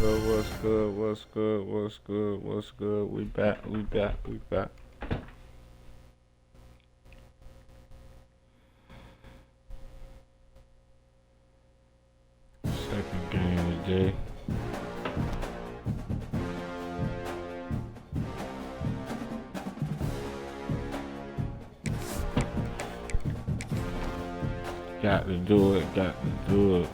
good? What's good? What's good? What's good? What's good? We back. We back. We back. Second game of the day. Got to do it. Got to do it.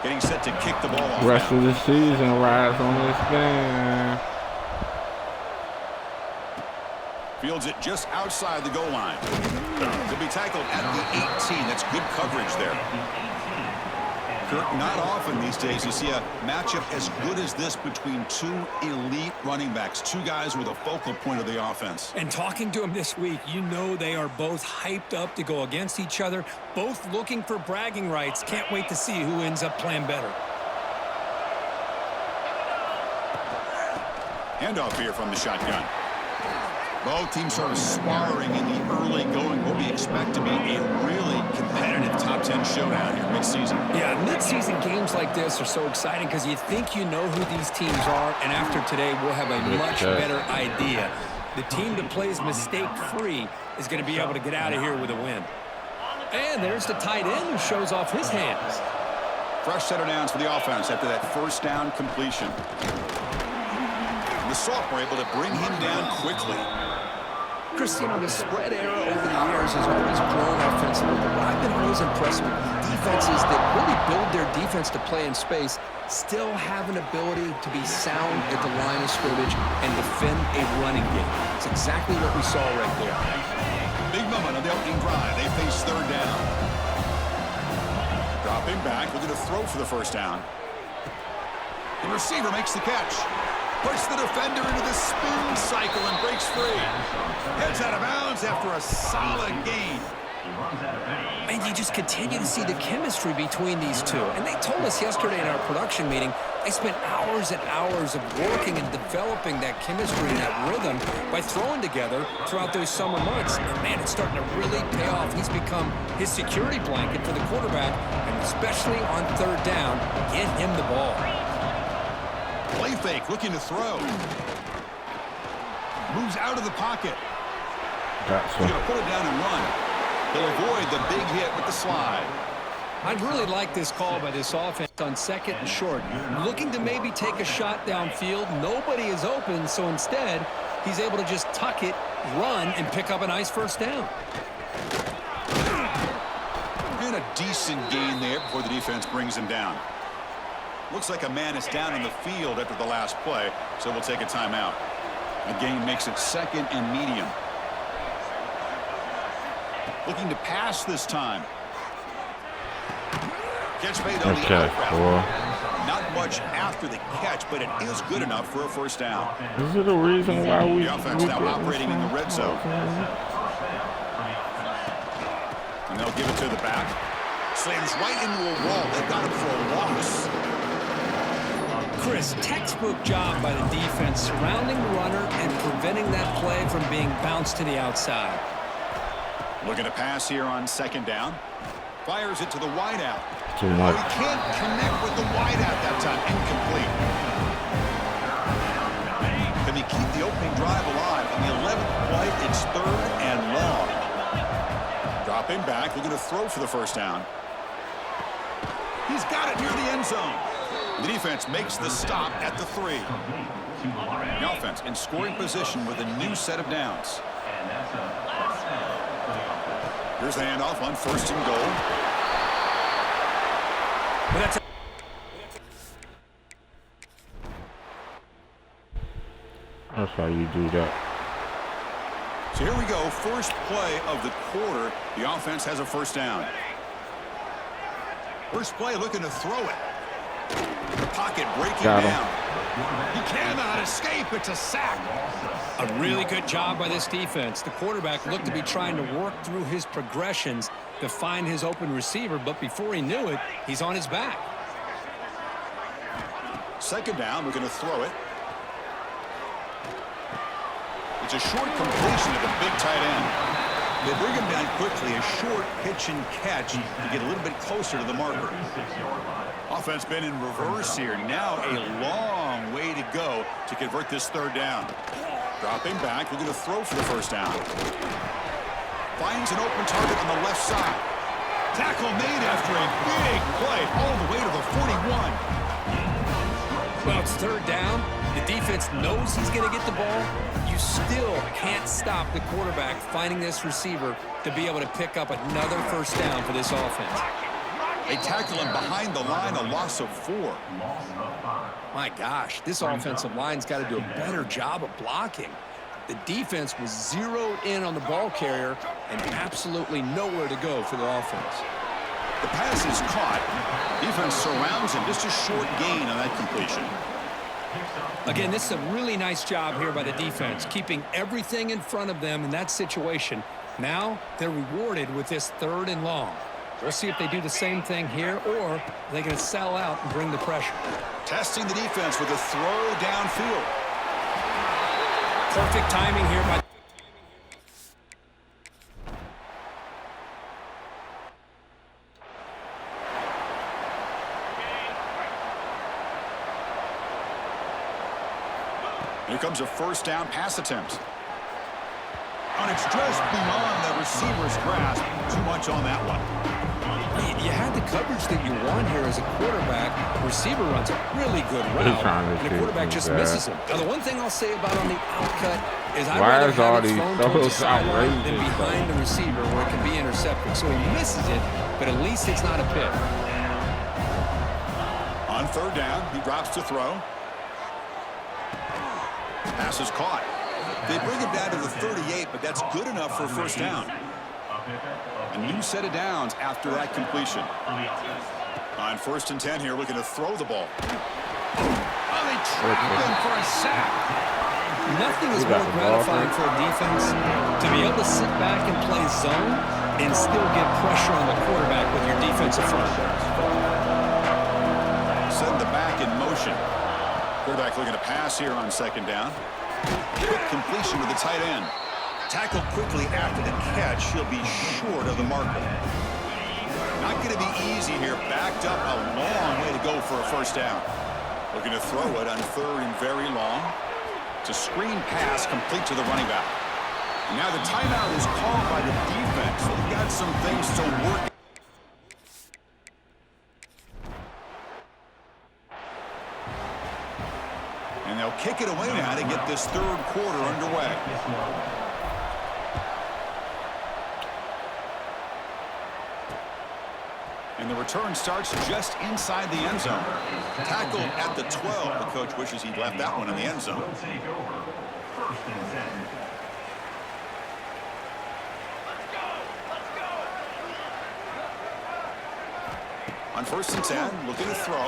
Getting set to kick the ball off. Rest of the season rides on this game. Fields it just outside the goal line. He'll be tackled at the 18. That's good coverage there. Kirk, not often these days you see a matchup as good as this between two elite running backs, two guys with a focal point of the offense. And talking to them this week, you know they are both hyped up to go against each other, both looking for bragging rights. Can't wait to see who ends up playing better. Handoff here from the shotgun. Both teams sort of sparring in the early going. What we expect to be a really competitive top 10 showdown here mid-season. Yeah, mid-season games like this are so exciting because you think you know who these teams are, and after today we'll have a much better idea. The team that plays mistake-free is going to be able to get out of here with a win. And there's the tight end who shows off his hands. Fresh set of downs for the offense after that first down completion. The sophomore able to bring him down quickly. Chris, you know, the spread era over the years has always grown offensively, but what I've been always impressed with defenses that really build their defense to play in space still have an ability to be sound at the line of scrimmage and defend a running game. It's exactly what we saw right there. Big moment on the opening drive. They face third down. Dropping back, looking to throw for the first down. The receiver makes the catch. Puts the defender into the spin cycle and breaks free. Heads out of bounds after a solid gain. And you just continue to see the chemistry between these two. And they told us yesterday in our production meeting, they spent hours and hours of working and developing that chemistry and that rhythm by throwing together throughout those summer months. And man, it's starting to really pay off. He's become his security blanket for the quarterback, and especially on third down, get him the ball. Play fake, looking to throw. Moves out of the pocket. He's going to put it down and run. He'll avoid the big hit with the slide. I'd really like this call by this offense on second and short. Looking to maybe take a shot downfield. Nobody is open, so instead, he's able to just tuck it, run, and pick up a nice first down. And a decent gain there before the defense brings him down. Looks like a man is down in the field after the last play, so we'll take a timeout. The game makes it second and medium. Looking to pass this time. Catch made on the out route. Not much after the catch, but it is good enough for a first down. Is it a reason why we... The offense now operating in the red zone. And they'll give it to the back. Slams right into a wall. They've got him for a loss. Chris, textbook job by the defense surrounding the runner and preventing that play from being bounced to the outside. Looking to pass here on second down. Fires it to the wideout. Too much. He can't connect with the wideout that time. Incomplete. Can he keep the opening drive alive? On the 11th play, it's Dropping back, looking to throw for the first down. He's got it near the end zone. The defense makes the stop at the 3. The offense in scoring position with a new set of downs. Here's the handoff on 1st and goal. That's how you do that. So here we go, first play of the quarter. The offense has a first down. First play looking to throw it. The pocket breaking down. He cannot escape. It's a sack. A really good job by this defense. The quarterback looked to be trying to work through his progressions to find his open receiver, but before he knew it, he's on his back. Second down, we're going to throw it. It's a short completion to the big tight end. They bring him down quickly, a short pitch and catch to get a little bit closer to the marker. Offense been in reverse here. Now a long way to go to convert this third down. Dropping back, looking to throw for the first down. Finds an open target on the left side. Tackle made after a big play all the way to the 41. Well, it's third down. The defense knows he's going to get the ball. You still can't stop the quarterback finding this receiver to be able to pick up another first down for this offense. They tackle him behind the line, a loss of 4. My gosh, this offensive line's got to do a better job of blocking. The defense was zeroed in on the ball carrier and absolutely nowhere to go for the offense. The pass is caught. Defense surrounds him. Just a short gain on that completion. Again, this is a really nice job here by the defense, keeping everything in front of them in that situation. Now they're rewarded with this 3rd and long. We'll see if they do the same thing here, or are they going to sell out and bring the pressure. Testing the defense with a throw downfield. Perfect timing here by... Here comes a first down pass attempt. And it's just beyond the receiver's grasp. Too much on that one. You had the coverage that you want here as a quarterback. Receiver runs a really good route, and the quarterback just misses him. Now, the one thing I'll say about on the outcut is I'd rather have it thrown towards the sideline than behind the receiver where it can be intercepted. So he misses it, but at least it's not a pick. On third down, he drops to throw. Pass is caught. They bring him down to the 38, but that's good enough for a first down. A new set of downs after that completion. On 1st and 10 here, looking to throw the ball. Oh, they trap him for a sack. Nothing is more gratifying for a defense to be able to sit back and play zone and still get pressure on the quarterback with your defensive front. Send the back in motion. Quarterback looking to pass here on 2nd down. Quick completion to the tight end. Tackled quickly after the catch. He'll be short of the marker. Not going to be easy here. Backed up a long way to go for a first down. Looking to throw it on 3rd and very long. It's a screen pass complete to the running back. And now the timeout is called by the defense. They've got some things to work. And they'll kick it away now to get this 3rd quarter underway. And the return starts just inside the end zone. Tackled at the 12. The coach wishes he'd left that one in the end zone. On 1st and 10, looking to throw.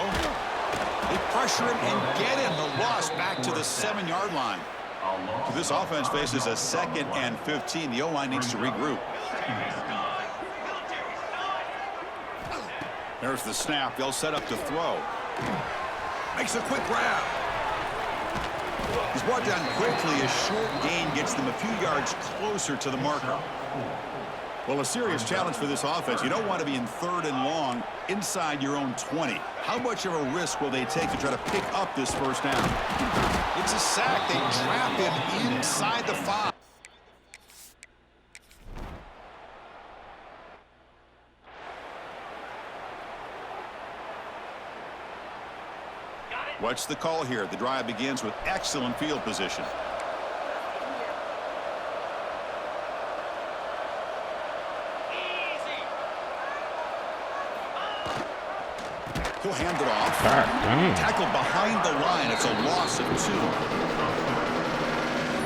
They pressure him and get him. The loss back to the 7-yard line. So this offense faces a 2nd and 15. The O-line needs to regroup. There's the snap. They'll set up to throw. Makes a quick grab. He's brought down quickly. A short gain gets them a few yards closer to the marker. Well, a serious challenge for this offense. You don't want to be in 3rd and long inside your own 20. How much of a risk will they take to try to pick up this first down? It's a sack. They trap him inside the 5. What's the call here? The drive begins with excellent field position. He'll hand it off. Tackled behind the line. It's a loss of 2.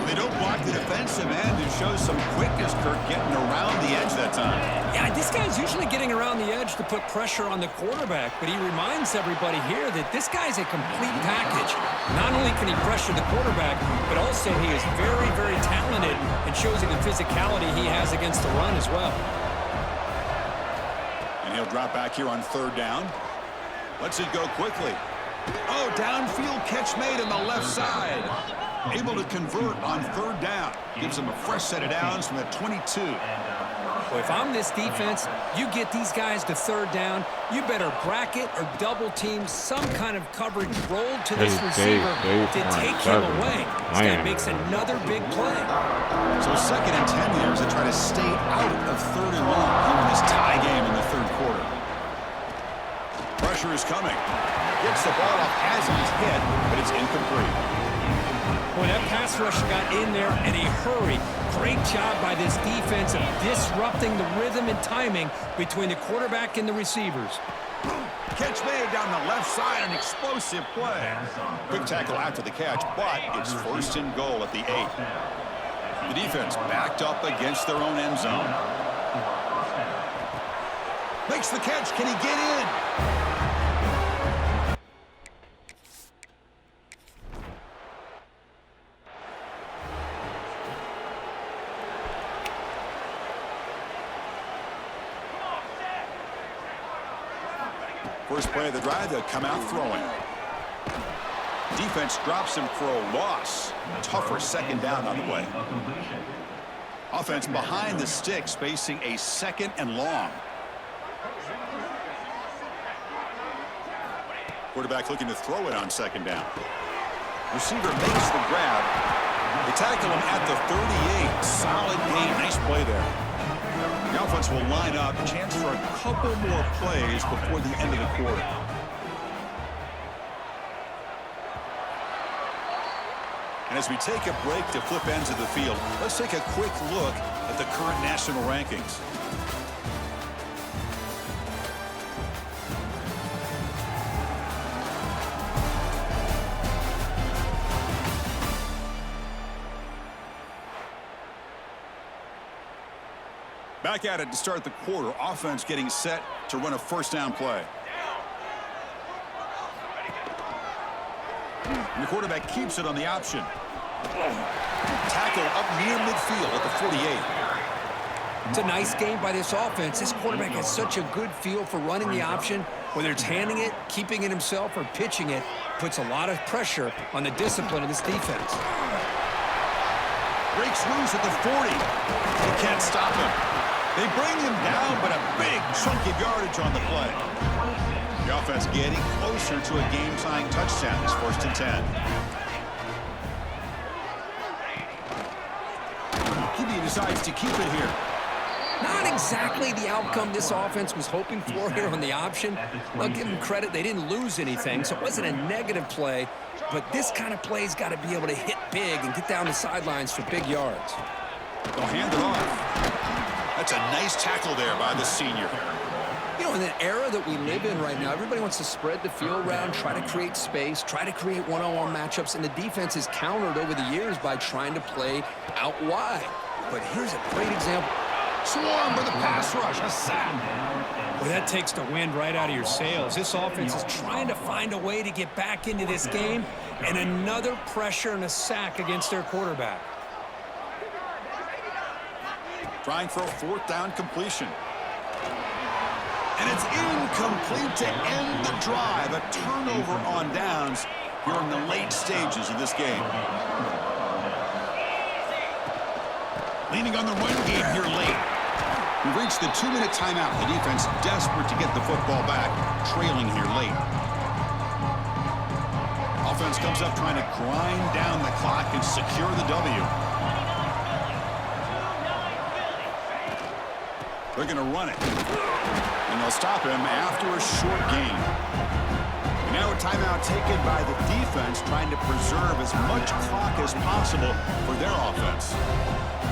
They don't block the defensive end and shows some quickness, Kirk, getting around the edge that time. Yeah, this guy's usually getting around the edge to put pressure on the quarterback, but he reminds everybody here that this guy's a complete package. Not only can he pressure the quarterback, but also he is very, very talented and shows you the physicality he has against the run as well. And he'll drop back here on 3rd down. Lets it go quickly. Oh, downfield catch made on the left side. Able to convert on 3rd down. Gives him a fresh set of downs from the 22. Well, if I'm this defense, you get these guys to 3rd down, you better bracket or double team some kind of coverage roll to this receiver to take him away. This guy makes another big play. So 2nd and 10 here as they try to stay out of 3rd and long here in this tie game in the 3rd quarter. Pressure is coming. Gets the ball off as he's hit, but it's incomplete. Well, that pass rush got in there in a hurry. Great job by this defense of disrupting the rhythm and timing between the quarterback and the receivers. Catch made down the left side, an explosive play. Quick tackle after the catch, but it's 1st and goal at the 8. The defense backed up against their own end zone. Makes the catch. Can he get in? First play of the drive, they'll come out throwing. Defense drops him for a loss. Tougher 2nd down on the way. Offense behind the sticks, facing a 2nd and long. Quarterback looking to throw it on 2nd down. Receiver makes the grab. They tackle him at the 38. Solid game. Nice play there. The offense will line up. Chance for a couple more plays before the end of the quarter. And as we take a break to flip ends of the field, let's take a quick look at the current national rankings. Back at it to start the quarter. Offense getting set to run a 1st down play. And the quarterback keeps it on the option. Tackle up near midfield at the 48. It's a nice game by this offense. This quarterback has such a good feel for running the option. Whether it's handing it, keeping it himself, or pitching it, puts a lot of pressure on the discipline of this defense. Breaks loose at the 40. They can't stop him. They bring him down, but a big chunk of yardage on the play. The offense getting closer to a game-tying touchdown. It's 1st and 10. He decides to keep it here. Not exactly the outcome this offense was hoping for here on the option. I'll give them credit. They didn't lose anything, so it wasn't a negative play. But this kind of play's got to be able to hit big and get down the sidelines for big yards. They'll hand it off. That's a nice tackle there by the senior. You know, in the era that we live in right now, everybody wants to spread the field around, try to create space, try to create one-on-one matchups, and the defense is countered over the years by trying to play out wide. But here's a great example. Swarm with a pass rush, a sack. Well, that takes the wind right out of your sails. This offense is trying to find a way to get back into this game, and another pressure and a sack against their quarterback. Trying for a 4th down completion. And it's incomplete to end the drive. A turnover on downs here in the late stages of this game. Leaning on the run game here late. We've reached the 2-minute timeout. The defense desperate to get the football back, trailing here late. Offense comes up trying to grind down the clock and secure the W. They're going to run it. And they'll stop him after a short gain. Now a timeout taken by the defense, trying to preserve as much clock as possible for their offense.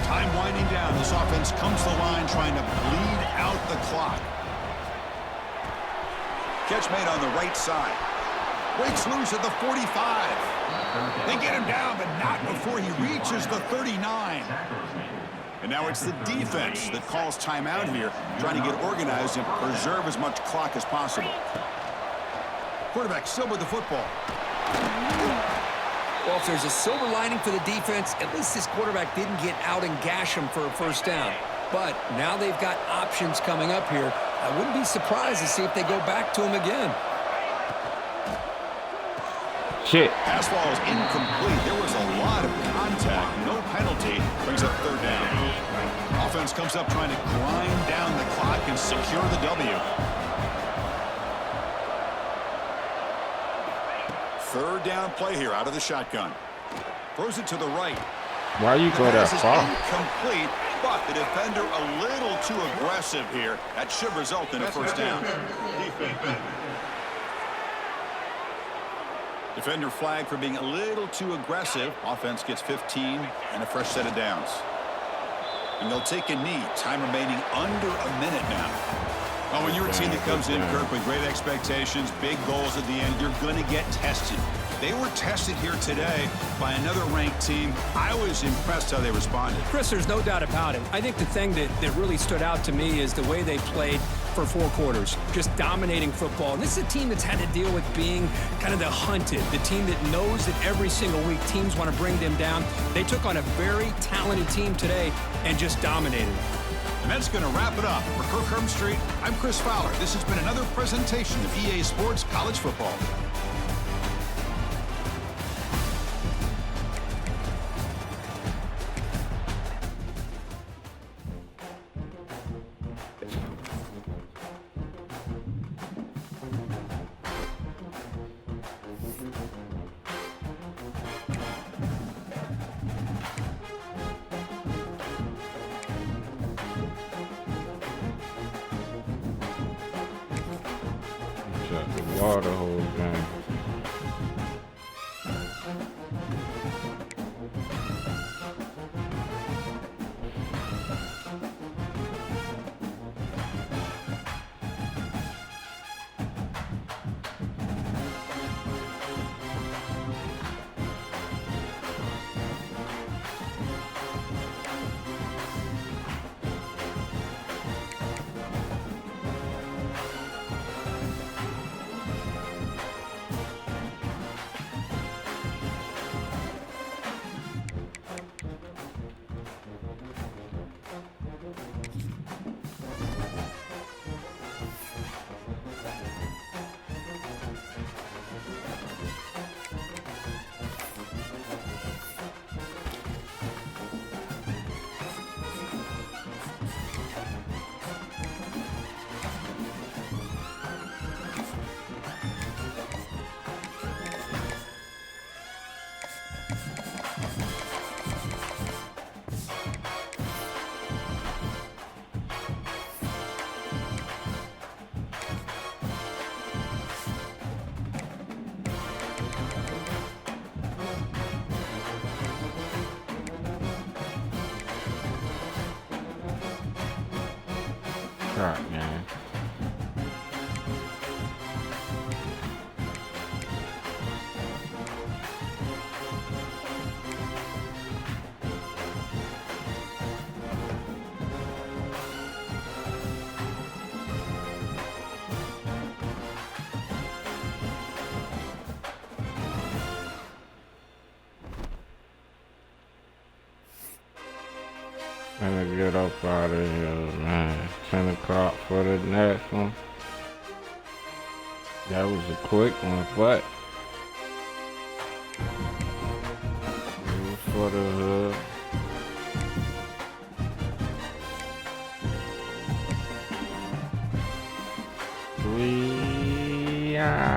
Time winding down. This offense comes to the line trying to bleed out the clock. Catch made on the right side. Breaks loose at the 45. They get him down, but not before he reaches the 39. And now it's the defense that calls timeout here, trying to get organized and preserve as much clock as possible. Quarterback still with the football. Well, if there's a silver lining for the defense, at least this quarterback didn't get out and gash him for a first down. But now they've got options coming up here. I wouldn't be surprised to see if they go back to him again. Shit. Pass ball is incomplete. There was a lot of contact. No penalty. Brings up third down. Offense comes up trying to grind down the clock and secure the W. Third down play here out of the shotgun. Throws it to the right. Why you go that far? Incomplete, but the defender a little too aggressive here. That should result in a first down. Defender flag for being a little too aggressive. Offense gets 15 and a fresh set of downs. And they'll take a knee. Time remaining under a minute now. Oh, when you're a team that comes in, Kirk, with great expectations, big goals at the end, you're going to get tested. They were tested here today by another ranked team. I was impressed how they responded. Chris, there's no doubt about it. I think the thing that really stood out to me is the way they played for 4 quarters, just dominating football. And this is a team that's had to deal with being kind of the hunted, the team that knows that every single week teams want to bring them down. They took on a very talented team today and just dominated. And that's going to wrap it up. For Kirk Herbstreit, I'm Chris Fowler. This has been another presentation of EA Sports College Football. Shut the water hose down. God, man. Gonna get up out of here, man. 10 o'clock for the next one. That was a quick one, but it was for the hood. We are